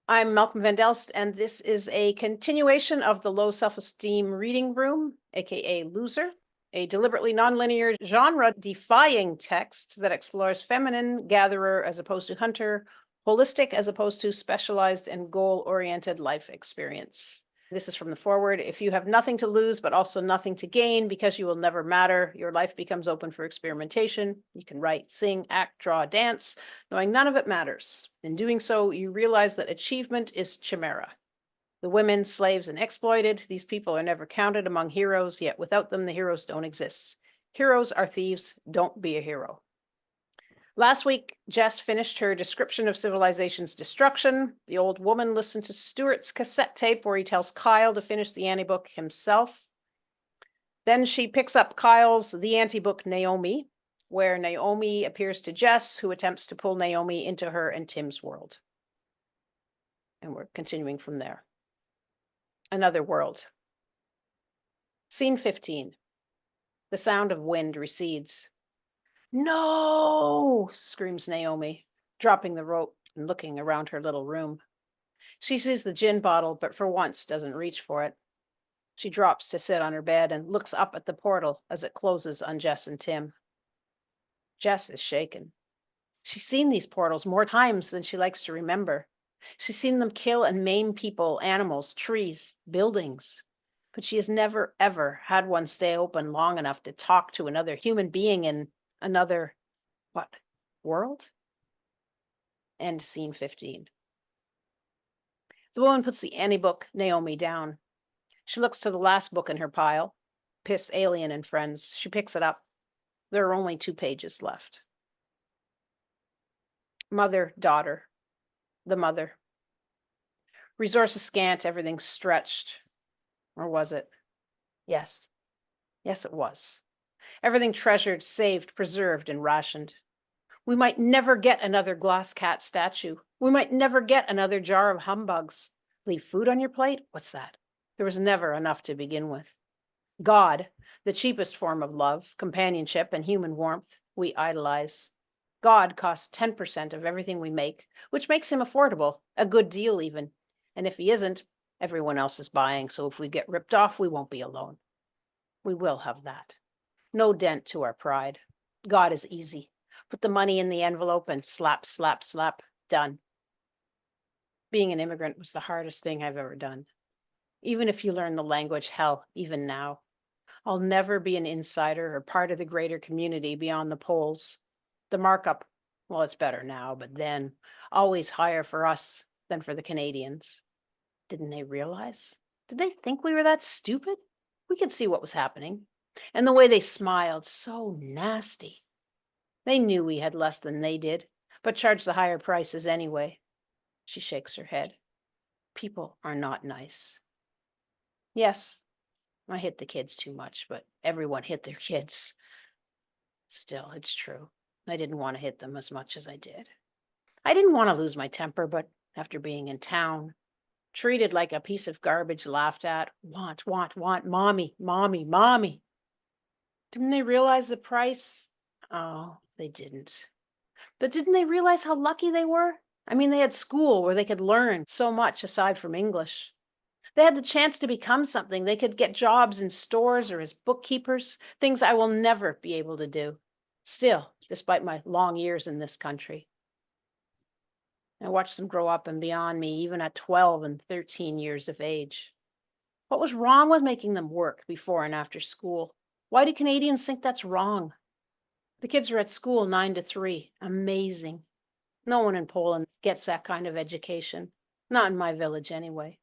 I'm Malcolm Van Delst, and this is a continuation of the Low Self Esteem Reading Room, aka Loser, a deliberately nonlinear, genre defying text that explores feminine gatherer as opposed to hunter, holistic as opposed to specialized and goal oriented life experience. This is from the forward. If you have nothing to lose, but also nothing to gain because you will never matter, your life becomes open for experimentation. You can write, sing, act, draw, dance, knowing none of it matters. In doing so, you realize that achievement is chimera. The women, slaves, and exploited, these people are never counted among heroes, yet without them, the heroes don't exist. Heroes are thieves. Don't be a hero. Last week, Jess finished her description of civilization's destruction. The old woman listened to Stuart's cassette tape where he tells Kyle to finish the anti-book himself. Then she picks up Kyle's The Anti-Book Naomi, where Naomi appears to Jess, who attempts to pull Naomi into her and Tim's world. And we're continuing from there. Another world. Scene 15. The sound of wind recedes. No, screams Naomi, dropping the rope and looking around her little room. She sees the gin bottle, but for once doesn't reach for it. She drops to sit on her bed and looks up at the portal as it closes on Jess and Tim. Jess is shaken. She's seen these portals more times than she likes to remember. She's seen them kill and maim people, animals, trees, buildings. But she has never, ever had one stay open long enough to talk to another human being in another, what, world? End scene 15. The woman puts the anti-book Naomi down. She looks to the last book in her pile, Piss, Alien, and Friends. She picks it up. There are only 2 pages left. Mother, daughter. The mother. Resources scant, everything stretched. Or was it? Yes. Yes, it was. Everything treasured, saved, preserved, and rationed. We might never get another glass cat statue. We might never get another jar of humbugs. Leave food on your plate? What's that? There was never enough to begin with. God, the cheapest form of love, companionship, and human warmth, we idolize. God costs 10% of everything we make, which makes him affordable, a good deal even. And if he isn't, everyone else is buying, so if we get ripped off, we won't be alone. We will have that. No dent to our pride. God is easy. Put the money in the envelope and slap, slap, slap, done. Being an immigrant was the hardest thing I've ever done. Even if you learn the language, hell, even now. I'll never be an insider or part of the greater community beyond the polls. The markup, well, it's better now, but then always higher for us than for the Canadians. Didn't they realize? Did they think we were that stupid? We could see what was happening. And the way they smiled, so nasty. They knew we had less than they did, but charged the higher prices anyway. She shakes her head. People are not nice. Yes, I hit the kids too much, but everyone hit their kids. Still, it's true. I didn't want to hit them as much as I did. I didn't want to lose my temper, but after being in town, treated like a piece of garbage, laughed at, want, mommy, mommy, mommy. Didn't they realize the price? Oh, they didn't. But didn't they realize how lucky they were? I mean, they had school where they could learn so much aside from English. They had the chance to become something. They could get jobs in stores or as bookkeepers, things I will never be able to do. Still, despite my long years in this country. I watched them grow up and beyond me, even at 12 and 13 years of age. What was wrong with making them work before and after school? Why do Canadians think that's wrong? The kids are at school 9 to 3. Amazing. No one in Poland gets that kind of education. Not in my village, anyway.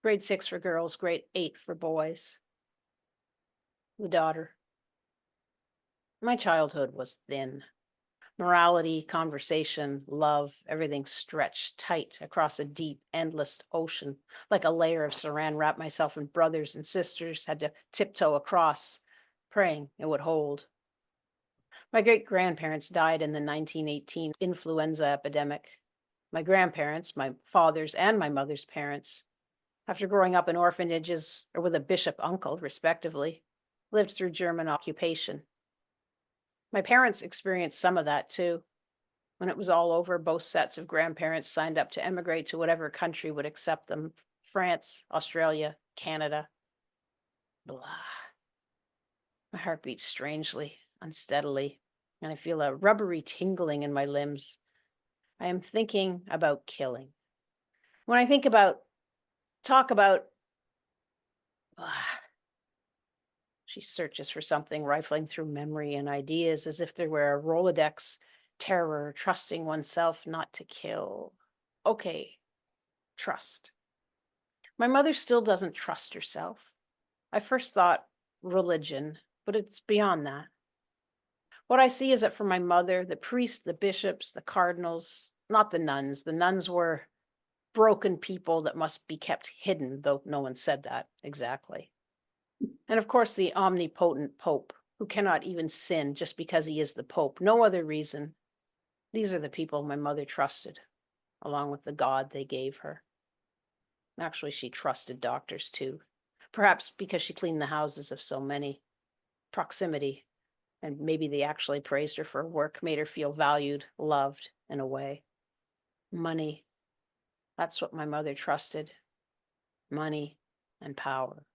Grade 6 for girls, grade 8 for boys. The daughter. My childhood was thin. Morality, conversation, love, everything stretched tight across a deep, endless ocean, like a layer of saran wrap myself and brothers and sisters had to tiptoe across, praying it would hold. My great grandparents died in the 1918 influenza epidemic. My grandparents, my father's and my mother's parents, after growing up in orphanages or with a bishop uncle, respectively, lived through German occupation. My parents experienced some of that too. When it was all over, both sets of grandparents signed up to emigrate to whatever country would accept them: France, Australia, Canada. Blah. My heart beats strangely, unsteadily, and I feel a rubbery tingling in my limbs. I am thinking about killing. When I think about, talk about, ah, she searches for something, rifling through memory and ideas as if there were a Rolodex: terror, trusting oneself not to kill. Okay, trust. My mother still doesn't trust herself. I first thought religion, but it's beyond that. What I see is that for my mother, the priests, the bishops, the cardinals, not the nuns. The nuns were broken people that must be kept hidden, though no one said that exactly. And of course, the omnipotent Pope, who cannot even sin just because he is the Pope, no other reason. These are the people my mother trusted, along with the God they gave her. Actually, she trusted doctors too, perhaps because she cleaned the houses of so many. Proximity, and maybe they actually praised her for her work, made her feel valued, loved in a way. Money, that's what my mother trusted: money and power.